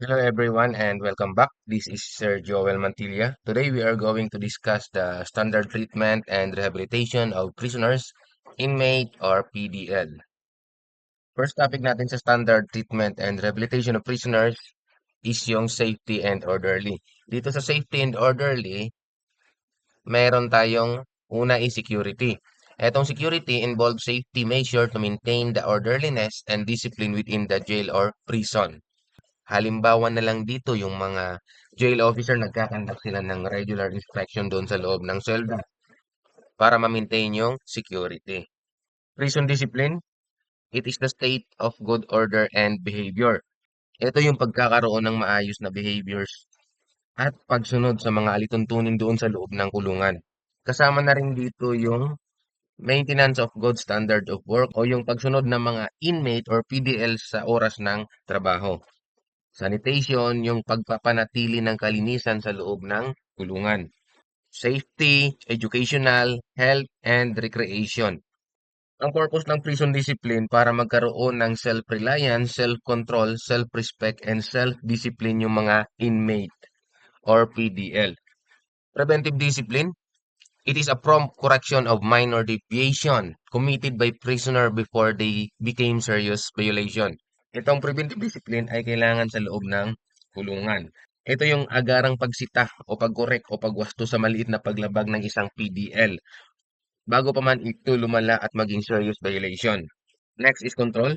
Hello everyone and welcome back. This is Sir Joel Mantilla. Today we are going to discuss the standard treatment and rehabilitation of prisoners, inmate or PDL. First topic natin sa standard treatment and rehabilitation of prisoners is yung safety and orderly. Dito sa safety and orderly, meron tayong una is security. Etong security involves safety measure to maintain the orderliness and discipline within the jail or prison. Halimbawa na lang dito yung mga jail officer nagkakandak sila ng regular inspection doon sa loob ng selda para ma-maintain yung security. Prison discipline, it is the state of good order and behavior. Ito yung pagkakaroon ng maayos na behaviors at pagsunod sa mga alituntunin doon sa loob ng kulungan. Kasama na rin dito yung maintenance of good standard of work o yung pagsunod ng mga inmate or PDL sa oras ng trabaho. Sanitation, yung pagpapanatili ng kalinisan sa loob ng kulungan. Safety, educational, health, and recreation. Ang purpose ng prison discipline para magkaroon ng self-reliance, self-control, self-respect, and self-discipline yung mga inmate or PDL. Preventive discipline, it is a prompt correction of minor deviation committed by prisoner before they became serious violation. Itong preventive discipline ay kailangan sa loob ng kulungan. Ito yung agarang pagsita o pagkorek o pagwasto sa maliit na paglabag ng isang PDL bago pa man ito lumala at maging serious violation. Next is control.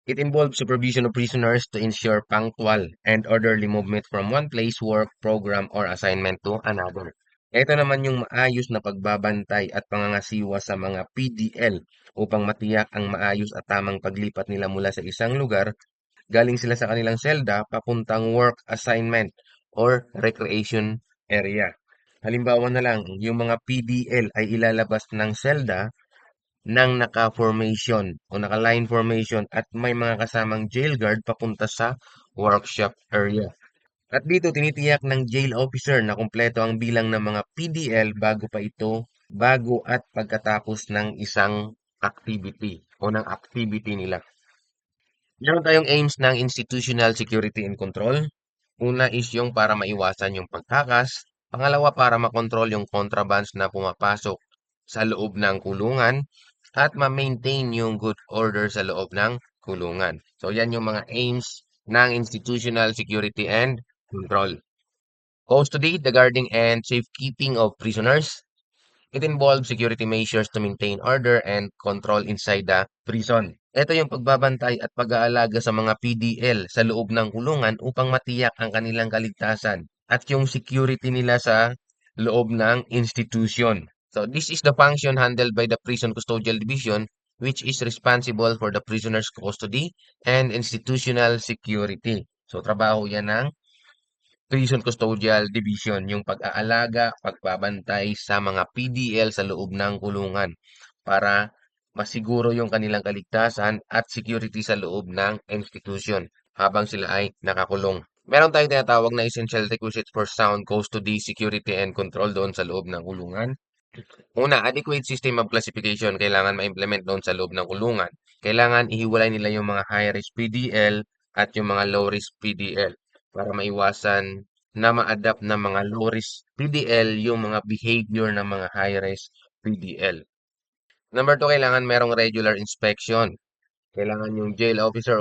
It involves supervision of prisoners to ensure punctual and orderly movement from one place, work, program, or assignment to another. Ito naman yung maayos na pagbabantay at pangangasiwa sa mga PDL upang matiyak ang maayos at tamang paglipat nila mula sa isang lugar, galing sila sa kanilang selda, papuntang work assignment or recreation area. Halimbawa na lang, yung mga PDL ay ilalabas ng selda ng naka-formation o naka-line formation at may mga kasamang jail guard papunta sa workshop area. At dito tinitiyak ng jail officer na kumpleto ang bilang ng mga PDL bago at pagkatapos ng isang activity o ng activity nila. Meron tayong aims ng institutional security and control. Una is yung para maiwasan yung pagtakas. Pangalawa, para makontrol yung contrabands na pumapasok sa loob ng kulungan at ma-maintain yung good order sa loob ng kulungan. So yan yung mga aims ng institutional security and control. Custody, the guarding and safekeeping of prisoners. It involves security measures to maintain order and control inside the prison. Ito yung pagbabantay at pag-aalaga sa mga PDL sa loob ng kulungan upang matiyak ang kanilang kaligtasan at yung security nila sa loob ng institution. So this is the function handled by the Prison Custodial Division, which is responsible for the prisoner's custody and institutional security. So trabaho yan ng Prison Custodial Division, yung pag-aalaga, pagbabantay sa mga PDL sa loob ng kulungan para masiguro yung kanilang kaligtasan at security sa loob ng institution habang sila ay nakakulong. Meron tayong tinatawag na essential requisites for sound custody, security, and control doon sa loob ng kulungan. Una, adequate system of classification kailangan ma-implement doon sa loob ng kulungan. Kailangan ihiwalay nila yung mga high-risk PDL at yung mga low-risk PDL para maiwasan na ma-adapt ng mga low-risk PDL yung mga behavior ng mga high-risk PDL. Number two, kailangan merong regular inspection. Kailangan yung jail officer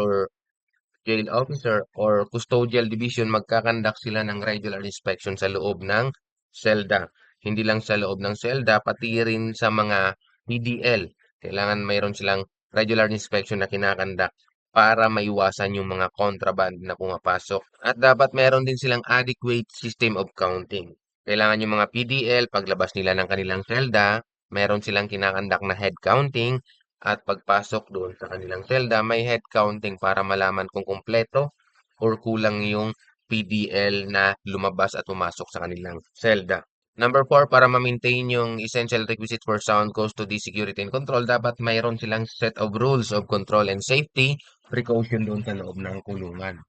or custodial division magkakandak sila ng regular inspection sa loob ng selda. Hindi lang sa loob ng selda, pati rin sa mga PDL. Kailangan mayroon silang regular inspection na kinakandak para maiwasan yung mga contraband na pumapasok. At dapat meron din silang adequate system of counting. Kailangan yung mga PDL, paglabas nila ng kanilang selda, meron silang kinakandak na head counting at pagpasok doon sa kanilang selda, may head counting para malaman kung kumpleto or kulang yung PDL na lumabas at pumasok sa kanilang selda. Number four, para ma-maintain yung essential requisite for sound custody, security, and control, dapat mayroon silang set of rules of control and safety, precaution doon sa loob ng kulungan.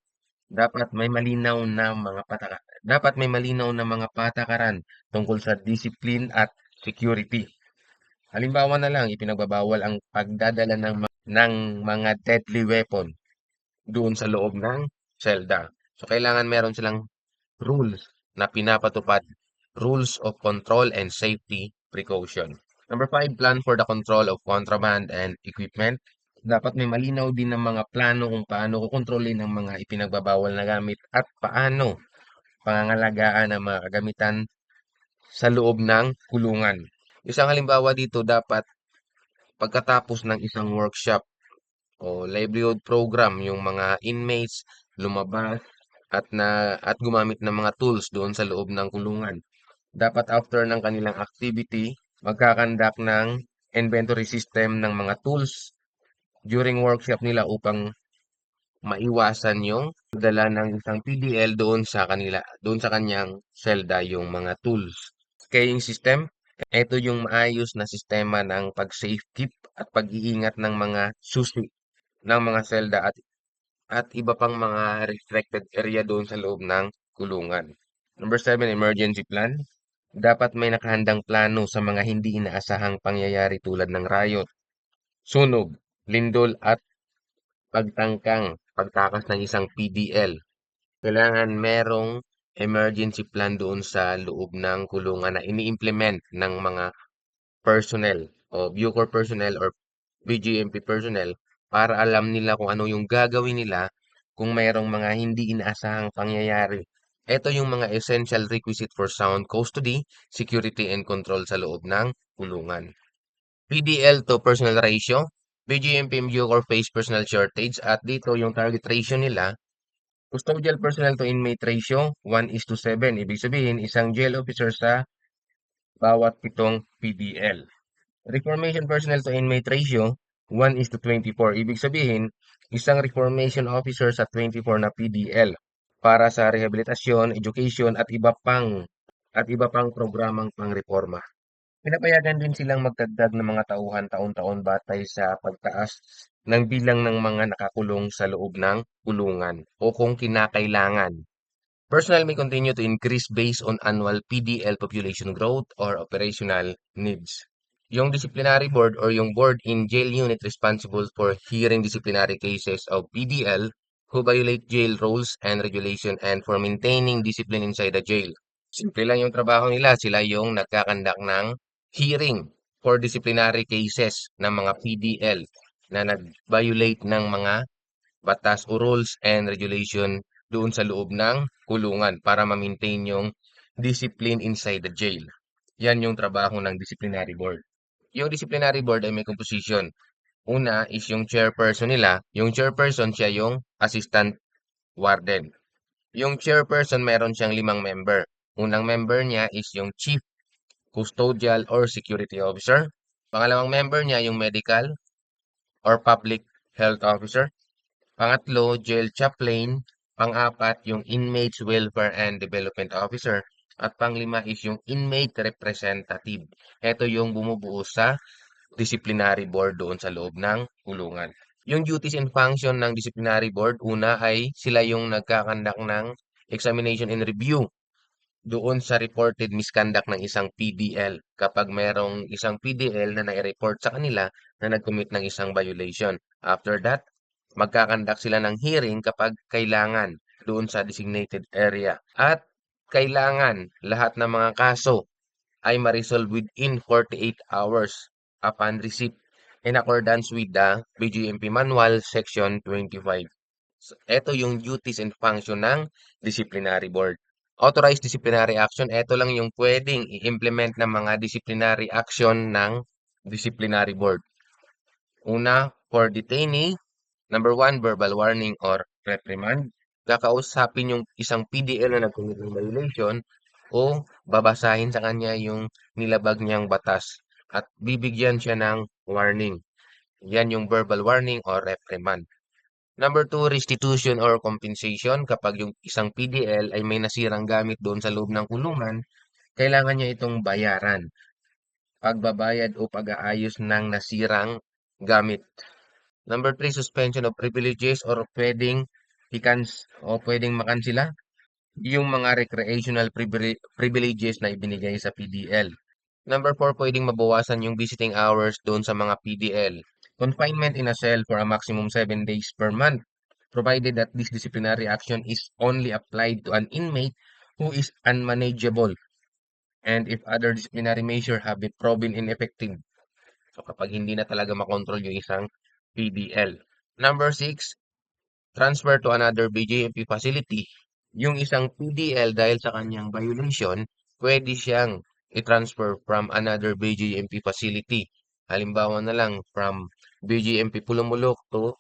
Dapat may malinaw na mga patakaran tungkol sa discipline at security. Halimbawa na lang, ipinagbabawal ang pagdadala ng mga deadly weapon doon sa loob ng selda. So, kailangan meron silang rules na pinapatupad, rules of control and safety precaution. Number 5, plan for the control of contraband and equipment. Dapat may malinaw din ng mga plano kung paano kukontrolin ang mga ipinagbabawal na gamit at paano pangangalagaan ang mga kagamitan sa loob ng kulungan. Isang halimbawa dito, dapat pagkatapos ng isang workshop o livelihood program, yung mga inmates lumabas at gumamit ng mga tools doon sa loob ng kulungan. Dapat after ng kanilang activity, magkakandak ng inventory system ng mga tools during workshop nila upang maiwasan yung dala ng isang PDL doon sa kanyang selda yung mga tools. Kaying system, ito yung maayos na sistema ng pag-safekeep at pag-iingat ng mga susi ng mga selda at iba pang mga restricted area doon sa loob ng kulungan. Number 7, emergency plan. Dapat may nakahandang plano sa mga hindi inaasahang pangyayari tulad ng riot, sunog, lindol at pagtakas ng isang PDL. Kailangan merong emergency plan doon sa loob ng kulungan na ini-implement ng mga personnel o Bucor personnel or BGMP personnel para alam nila kung ano yung gagawin nila kung mayroong mga hindi inaasahang pangyayari. Ito yung mga essential requisite for sound custody, security, and control sa loob ng kulungan. PDL to personnel ratio, BGMP and Bucor face personnel shortage at dito yung target ratio nila. Custodial personnel to inmate ratio, 1:7. Ibig sabihin, isang jail officer sa bawat 7 PDL. Reformation personnel to inmate ratio, 1:24. Ibig sabihin, isang reformation officer sa 24 na PDL para sa rehabilitasyon, education at iba pang programang pangreforma. Pinapayagan din silang magdagdag ng mga tauhan taon-taon batay sa pagtaas ng bilang ng mga nakakulong sa loob ng kulungan o kung kinakailangan. Personnel may continue to increase based on annual PDL population growth or operational needs. Yung disciplinary board or yung board in jail unit responsible for hearing disciplinary cases of PDL who violate jail rules and regulation and for maintaining discipline inside the jail. Simple lang yung trabaho nila. Sila yung nagkakandak ng hearing for disciplinary cases ng mga PDL na nag-violate ng mga batas o rules and regulation doon sa loob ng kulungan para ma-maintain yung discipline inside the jail. Yan yung trabaho ng disciplinary board. Yung disciplinary board ay may composition. Una is yung chairperson nila. Yung chairperson, siya yung assistant warden. Yung chairperson, meron siyang 5 member. Unang member niya is yung chief custodial or security officer. Pangalawang member niya yung medical or public health officer. Pangatlo, jail chaplain. Pang-apat, yung inmates welfare and development officer. At panglima is yung inmate representative. Ito yung bumubuo sa disciplinary board doon sa loob ng kulungan. Yung duties and function ng disciplinary board, una ay sila yung nagkakandak ng examination and review doon sa reported misconduct ng isang PDL kapag merong isang PDL na nai-report sa kanila na nag-commit ng isang violation. After that, magkakandak sila ng hearing kapag kailangan doon sa designated area. At kailangan lahat ng mga kaso ay ma-resolve within 48 hours upon receipt in accordance with the BGMP Manual Section 25. So, ito yung duties and function ng disciplinary board. Authorized disciplinary action, ito lang yung pwedeng i-implement ng mga disciplinary action ng disciplinary board. Una, for detainee, number 1, verbal warning or reprimand. Kakausapin yung isang PDL na nag-commit ng violation o babasahin sa kanya yung nilabag niyang batas at bibigyan siya ng warning. Yan yung verbal warning or reprimand. Number 2, restitution or compensation. Kapag yung isang PDL ay may nasirang gamit doon sa loob ng kulungan, kailangan niya itong bayaran. Pagbabayad o pag-aayos ng nasirang gamit. Number 3, suspension of privileges or pwedeng makansila yung mga recreational privileges na ibinigay sa PDL. Number 4, pwedeng mabawasan yung visiting hours doon sa mga PDL. Confinement in a cell for a maximum 7 days per month. provided that this disciplinary action is only applied to an inmate who is unmanageable and if other disciplinary measure have been proven ineffective. So kapag hindi na talaga makontrol yung isang PDL. Number 6, transfer to another BJMP facility. Yung isang PDL dahil sa kanyang violation, pwede siyang i-transfer from another BJMP facility. Halimbawa na lang from BJMP Pulumulok to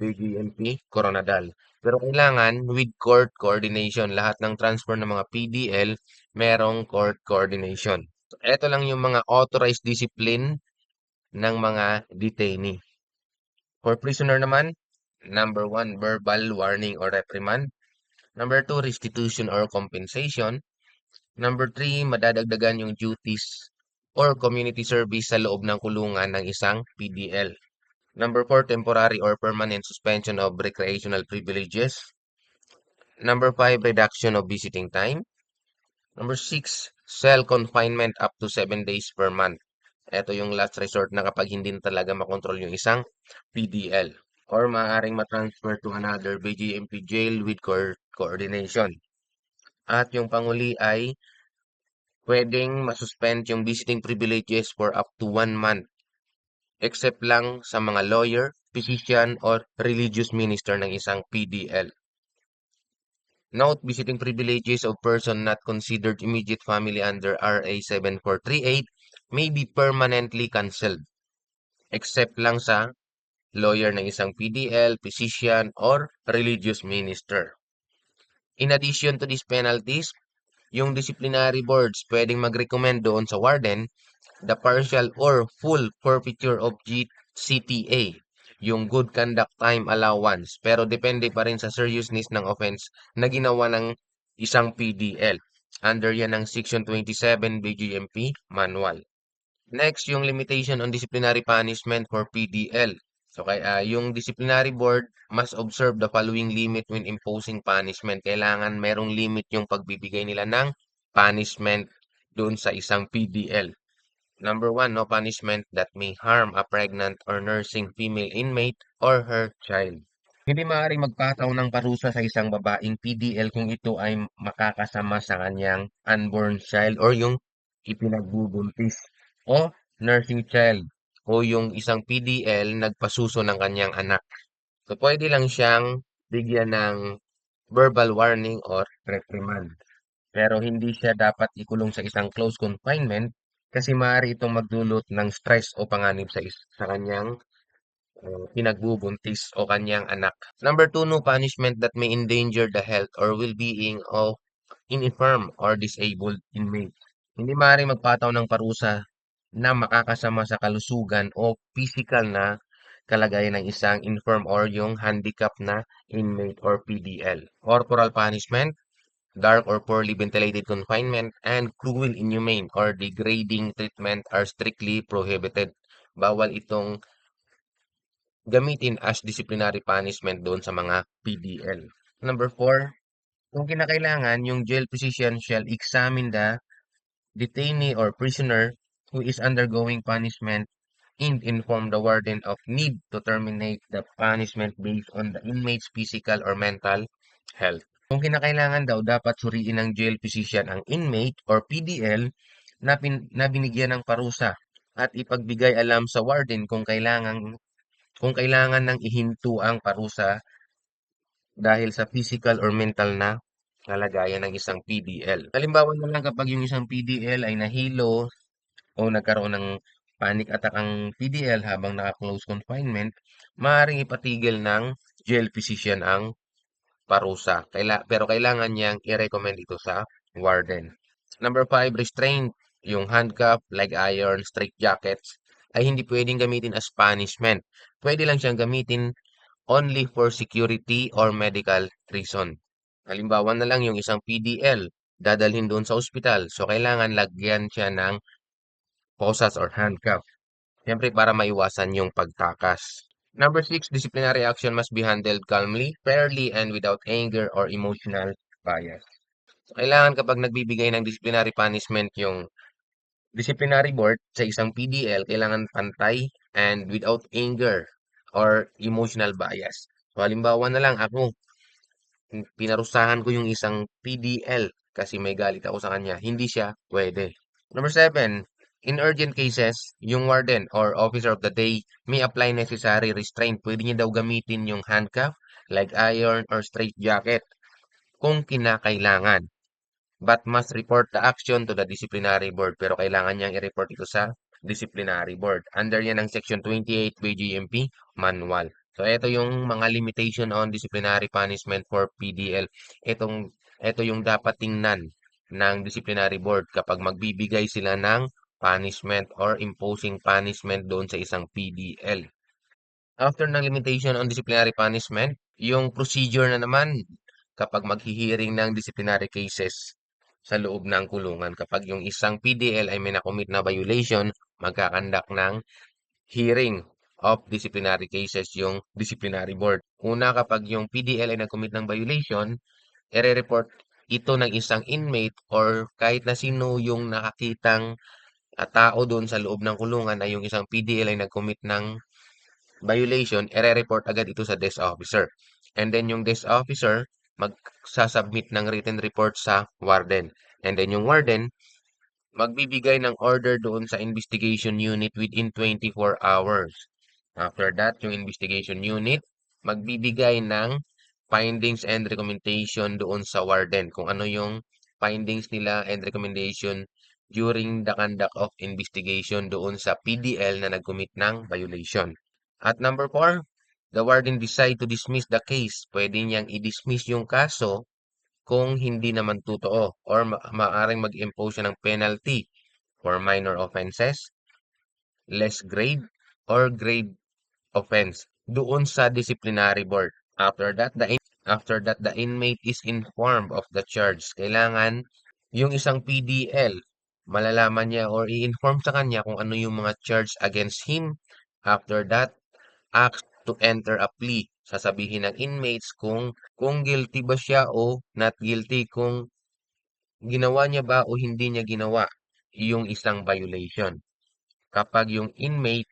PGMP Coronadal. Pero kailangan with court coordination. Lahat ng transfer ng mga PDL merong court coordination. So, ito lang yung mga authorized discipline ng mga detainee. For prisoner naman, number 1, verbal warning or reprimand. Number 2, restitution or compensation. Number 3, madadagdagan yung duties or community service sa loob ng kulungan ng isang PDL. Number 4, temporary or permanent suspension of recreational privileges. Number 5, reduction of visiting time. Number 6, cell confinement up to 7 days per month. Ito yung last resort na kapag hindi na talaga makontrol yung isang PDL. Or maaaring matransfer to another BGMP jail with coordination. At yung panguli ay pwedeng masuspend yung visiting privileges for up to 1 month. Except lang sa mga lawyer, physician, or religious minister ng isang PDL. Note, visiting privileges of person not considered immediate family under RA 7438 may be permanently cancelled, except lang sa lawyer ng isang PDL, physician, or religious minister. In addition to these penalties, yung disciplinary boards pwedeng mag-recommend doon sa warden the partial or full forfeiture of CTA, yung good conduct time allowance, pero depende pa rin sa seriousness ng offense na ginawa ng isang PDL. Under yan ng Section 27 BGMP Manual. Next, yung limitation on disciplinary punishment for PDL. So, yung disciplinary board must observe the following limit when imposing punishment. Kailangan merong limit yung pagbibigay nila ng punishment doon sa isang PDL. Number 1, no punishment that may harm a pregnant or nursing female inmate or her child. Hindi maaaring magpataw ng parusa sa isang babaeng PDL kung ito ay makakasama sa kanyang unborn child or yung ipinagbubuntis o nursing child o yung isang PDL nagpasuso ng kanyang anak. So, pwede lang siyang bigyan ng verbal warning or reprimand. Pero hindi siya dapat ikulong sa isang close confinement kasi maaari itong magdulot ng stress o panganib sa kanyang pinagbubuntis o kanyang anak. Number 2, no punishment that may endanger the health or well-being of infirm or disabled inmate. Hindi maaaring magpataw ng parusa na makakasama sa kalusugan o physical na kalagayan ng isang infirm or yung handicap na inmate or PDL. Corporal punishment, dark or poorly ventilated confinement, and cruel, inhumane, or degrading treatment are strictly prohibited. Bawal itong gamitin as disciplinary punishment doon sa mga PDL. Number 4, kung kinakailangan, yung jail physician shall examine the detainee or prisoner who is undergoing punishment and inform the warden of need to terminate the punishment based on the inmate's physical or mental health. Kung kinakailangan daw, dapat suriin ng jail physician ang inmate or PDL na binigyan ng parusa at ipagbigay alam sa warden kung kailangan ng ihinto ang parusa dahil sa physical or mental na kalagayan ng isang PDL. Halimbawa na lang kapag yung isang PDL ay nahilo o nagkaroon ng panic attack ang PDL habang naka-close confinement, maaaring ipatigil ng jail physician ang parusa. Pero kailangan niyang i-recommend ito sa warden. Number 5, restraint. Yung handcuff, leg iron, straitjackets ay hindi pwedeng gamitin as punishment. Pwede lang siyang gamitin only for security or medical reason. Halimbawa na lang yung isang PDL, dadalhin doon sa ospital. So, kailangan lagyan siya ng posas or handcuff. Siyempre para maiwasan yung pagtakas. Number 6, disciplinary action must be handled calmly, fairly, and without anger or emotional bias. So, kailangan kapag nagbibigay ng disciplinary punishment yung disciplinary board sa isang PDL, kailangan pantay and without anger or emotional bias. So, halimbawa na lang ako, pinarusahan ko yung isang PDL kasi may galit ako sa kanya, hindi siya pwede. Number 7, in urgent cases, yung warden or officer of the day may apply necessary restraint. Pwede niya daw gamitin yung handcuff, like iron or straight jacket kung kinakailangan, but must report the action to the disciplinary board. Pero kailangan niyang i-report ito sa disciplinary board. Under yan ng Section 28 BGMP Manual. So, ito yung mga limitation on disciplinary punishment for PDL. Ito yung dapat tingnan ng disciplinary board kapag magbibigay sila ng punishment or imposing punishment doon sa isang PDL. After ng limitation on disciplinary punishment, yung procedure na naman kapag maghihiring ng disciplinary cases sa loob ng kulungan. Kapag yung isang PDL ay may nakomit na violation, magkakandak ng hearing of disciplinary cases yung disciplinary board. Una, kapag yung PDL ay nag-commit ng violation, ire-report ito ng isang inmate or kahit na sino yung nakakitang tao doon sa loob ng kulungan na yung isang PDL ay nag-commit ng violation, ire-report agad ito sa desk officer. And then yung desk officer, magsasubmit ng written report sa warden. And then yung warden, magbibigay ng order doon sa investigation unit within 24 hours. After that, yung investigation unit, magbibigay ng findings and recommendation doon sa warden. Kung ano yung findings nila and recommendation during the conduct of investigation doon sa PDL na nag-commit ng violation. At number 4, the warden decide to dismiss the case. Pwede niyang i-dismiss yung kaso kung hindi naman totoo or maaaring mag-impose siya ng penalty for minor offenses, less grade, or grade offense doon sa disciplinary board. After that, the inmate is informed of the charge. Kailangan yung isang PDL, malalaman niya or i-inform sa kanya kung ano yung mga charge against him. After that, ask to enter a plea. Sasabihin ng inmates kung guilty ba siya o not guilty, kung ginawa niya ba o hindi niya ginawa yung isang violation. Kapag yung inmate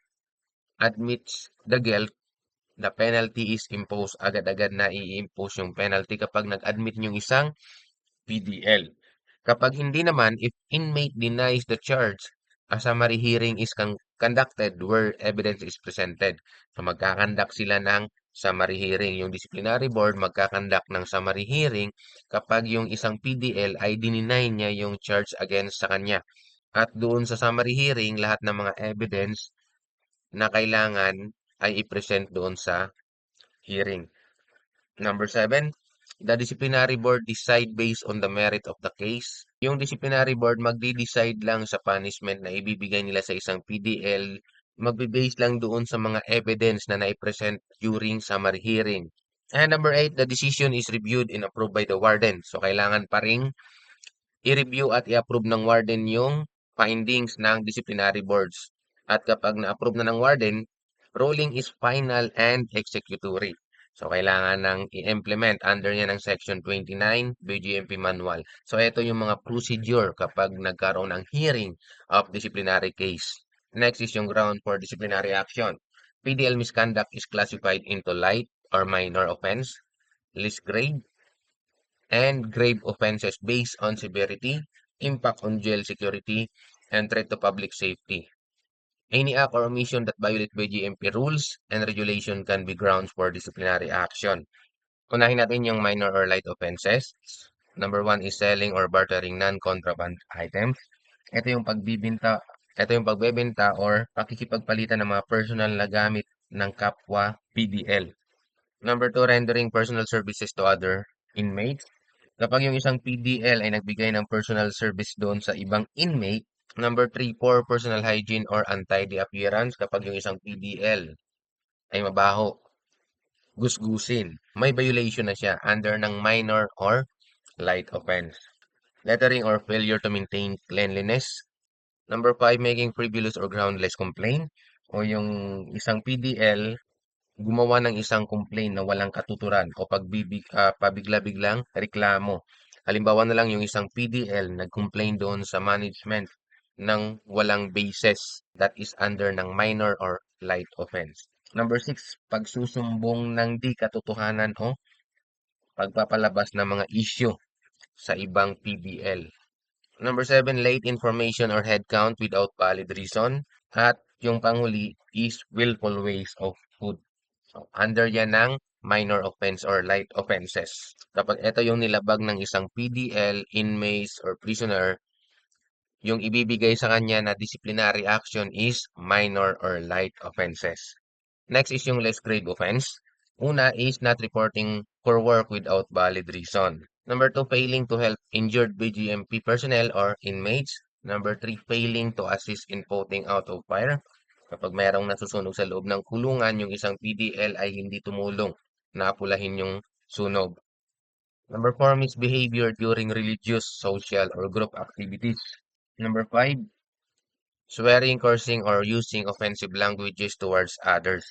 admits the guilt, the penalty is imposed. Agad-agad na i-impose yung penalty kapag nag-admit yung isang PDL. Kapag hindi naman, if inmate denies the charge, a summary hearing is conducted where evidence is presented. So magkakandak sila ng summary hearing. Yung disciplinary board magkakandak ng summary hearing kapag yung isang PDL ay dininay niya yung charge against sa kanya. At doon sa summary hearing, lahat ng mga evidence na kailangan ay i-present doon sa hearing. Number 7, the disciplinary board decide based on the merit of the case. Yung disciplinary board magdi-decide lang sa punishment na ibibigay nila sa isang PDL, magbe-base lang doon sa mga evidence na nai-present during summary hearing. And number 8, the decision is reviewed and approved by the warden. So kailangan pa ring i-review at i-approve ng warden yung findings ng disciplinary boards. At kapag na-approve na ng warden, ruling is final and executory. So, kailangan nang i-implement under niya ng Section 29 BGMP Manual. So, ito yung mga procedure kapag nagkaroon ng hearing of disciplinary case. Next is yung ground for disciplinary action. PDL misconduct is classified into light or minor offense, least grade, and grave offenses based on severity, impact on jail security, and threat to public safety. Any act or omission that violate BGMP rules and regulation can be grounds for disciplinary action. Unahin natin yung minor or light offenses. Number 1 is selling or bartering non-contraband items. Ito yung pagbibinta, ito yung pagbebenta or pakikipagpalitan ng mga personal na gamit ng kapwa PDL. Number 2, rendering personal services to other inmates. Kapag yung isang PDL ay nagbigay ng personal service doon sa ibang inmate. Number 3, poor personal hygiene or untidy appearance. Kapag yung isang PDL ay mabaho, gusgusin, may violation na siya under ng minor or light offense. Littering or failure to maintain cleanliness. Number 5, making frivolous or groundless complaint. O yung isang PDL gumawa ng isang complaint na walang katuturan o pabigla-biglang reklamo. Halimbawa na lang yung isang PDL nag-complain doon sa management ng walang basis, that is under ng minor or light offense. Number 6, pagsusumbong ng di katotohanan o pagpapalabas ng mga issue sa ibang PDL. Number 7, late information or head count without valid reason. At yung panghuli is willful waste of food. So, under yan ng minor offense or light offenses. Kapag ito yung nilabag ng isang PDL, inmates, or prisoner, yung ibibigay sa kanya na disciplinary action is minor or light offenses. Next is yung less grave offense. Una is not reporting for work without valid reason. Number 2, failing to help injured BGMP personnel or inmates. Number 3, failing to assist in putting out of fire. Kapag mayroong nasusunog sa loob ng kulungan, yung isang PDL ay hindi tumulong na apulahin yung sunog. Number 4, misbehavior during religious, social, or group activities. Number 5, swearing, cursing, or using offensive languages towards others.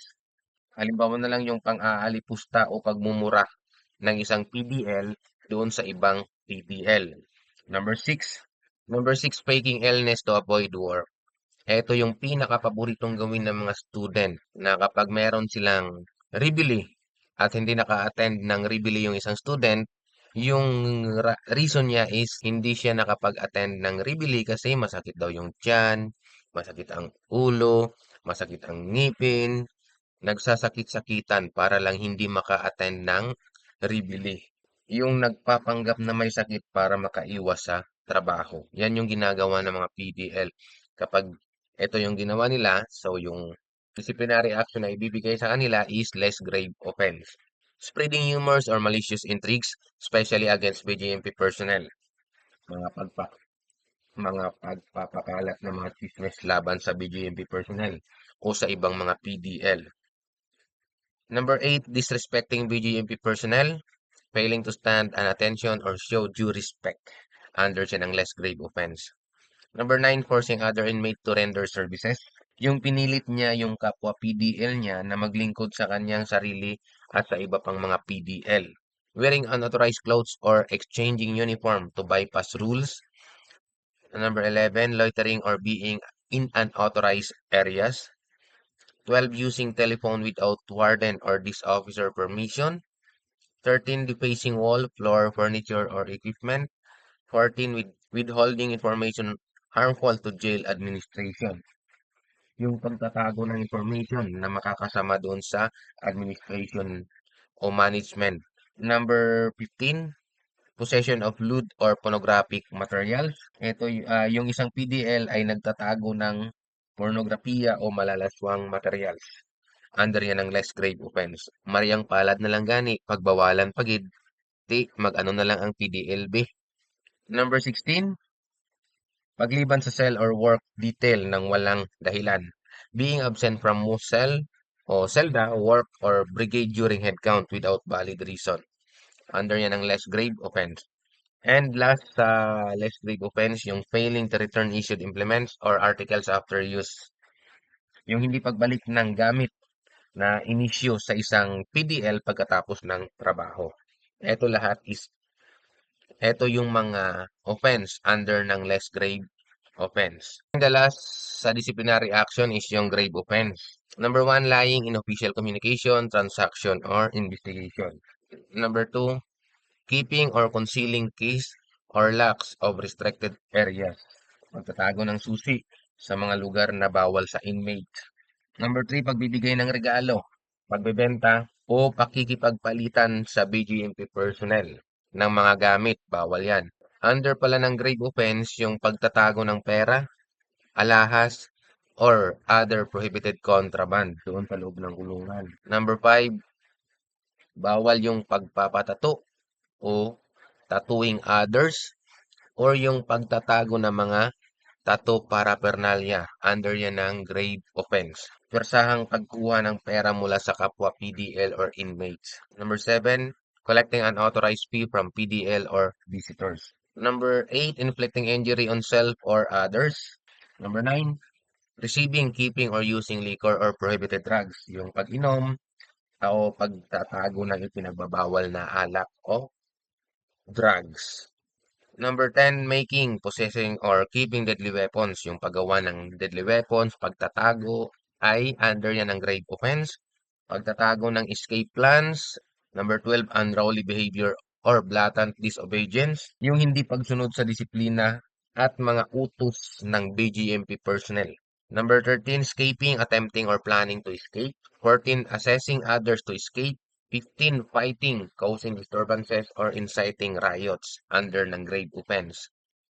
Halimbawa na lang yung pang-aalipusta o pagmumura ng isang PDL doon sa ibang PDL. Number 6. Number 6, faking illness to avoid work. Ito yung pinakapaboritong gawin ng mga student na kapag meron silang rebili at hindi naka-attend ng rebili yung isang student, yung reason niya is hindi siya nakapag-attend ng rebili kasi masakit daw yung tiyan, masakit ang ulo, masakit ang ngipin, nagsasakit-sakitan para lang hindi maka-attend ng rebili. Yung nagpapanggap na may sakit para makaiwas sa trabaho. Yan yung ginagawa ng mga PDL. Kapag ito yung ginawa nila, so yung disciplinary action na ibibigay sa kanila is less grave offense. Spreading rumors or malicious intrigues, especially against BGMP personnel. Mga pagpa mga pagpapakalat ng mga chismes laban sa BGMP personnel o sa ibang mga PDL. Number 8, disrespecting BGMP personnel, failing to stand at attention or show due respect. Under siya ng less grave offense. Number 9, forcing other inmate to render services. Yung pinilit niya yung kapwa PDL niya na maglingkod sa kanyang sarili at sa iba pang mga PDL. Wearing unauthorized clothes or exchanging uniform to bypass rules. Number 11, loitering or being in unauthorized areas. 12, using telephone without warden or this officer permission. 13, defacing wall, floor, furniture, or equipment. 14, withholding information harmful to jail administration. Yung pagtatago ng information na makakasama doon sa administration o management. Number 15, possession of lewd or pornographic materials. Ito, yung isang PDL ay nagtatago ng pornografiya o malalaswang materials. Under yan ng less grave offense. Mariyang palad na lang gani, pagbawalan pagid, di mag-ano na lang ang PDLB. Number 16, pagliban sa cell or work detail ng walang dahilan. Being absent from most cell o selda, work, or brigade during head count without valid reason. Under yan ang less grave offense. And last sa less grave offense, yung failing to return issued implements or articles after use. Yung hindi pagbalik ng gamit na inisyu sa isang PDL pagkatapos ng trabaho. Ito lahat is, ito yung mga offense under ng less grave offense. And the last sa disciplinary action is yung grave offense. Number 1, lying in official communication, transaction, or investigation. Number 2, keeping or concealing keys or locks of restricted areas. Pagtatago ng susi sa mga lugar na bawal sa inmate. Number 3, pagbibigay ng regalo, pagbebenta, o pakikipagpalitan sa BGMP personnel ng mga gamit. Bawal yan. Under pala ng grave offense, yung pagtatago ng pera, alahas, or other prohibited contraband doon sa loob ng kulungan. Number 5, bawal yung pagpapatato o tattooing others or yung pagtatago ng mga tattoo paraphernalia. Under yan ng grave offense. Persahang pagkuha ng pera mula sa kapwa PDL or inmates. Number 7, collecting unauthorized fee from PDL or visitors. Number 8, inflicting injury on self or others. Number 9, receiving, keeping, or using liquor or prohibited drugs. Yung pag-inom o pagtatago ng ipinagbabawal na alak o drugs. Number 10, making, possessing, or keeping deadly weapons. Yung paggawa ng deadly weapons, pagtatago, ay under yan ng grave offense. pagtatago ng escape plans. Number 12, unruly behavior or blatant disobedience, yung hindi pagsunod sa disiplina at mga utos ng BGMP personnel. Number 13, escaping, attempting or planning to escape. 14, assessing others to escape. 15, fighting, causing disturbances or inciting riots under ng grave offense.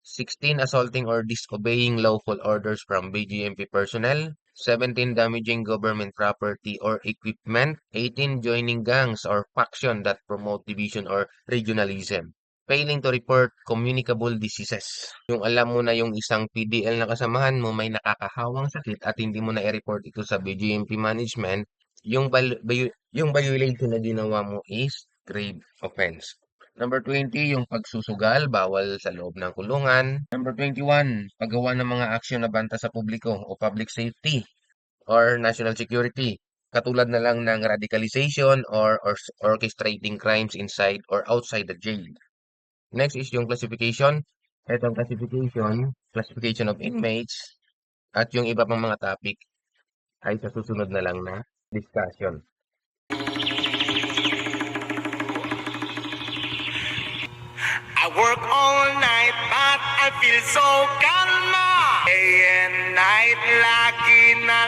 16, assaulting or disobeying lawful orders from BGMP personnel. 17, damaging government property or equipment. 18, joining gangs or faction that promote division or regionalism. Failing to report communicable diseases. Yung alam mo na yung isang PDL na kasamahan mo may nakakahawang sakit at hindi mo na i-report ito sa BGMP management, yung violation na ginawa mo is grave offense. Number 20, yung pagsusugal, bawal sa loob ng kulungan. Number 21, paggawa ng mga aksyon na banta sa publiko o public safety or national security. Katulad na lang ng radicalization or orchestrating crimes inside or outside the jail. Next is yung classification. Itong classification of inmates, at yung iba pang mga topic ay sa susunod na lang na discussion. I work all night, but I feel so calma. Day and night, lagi na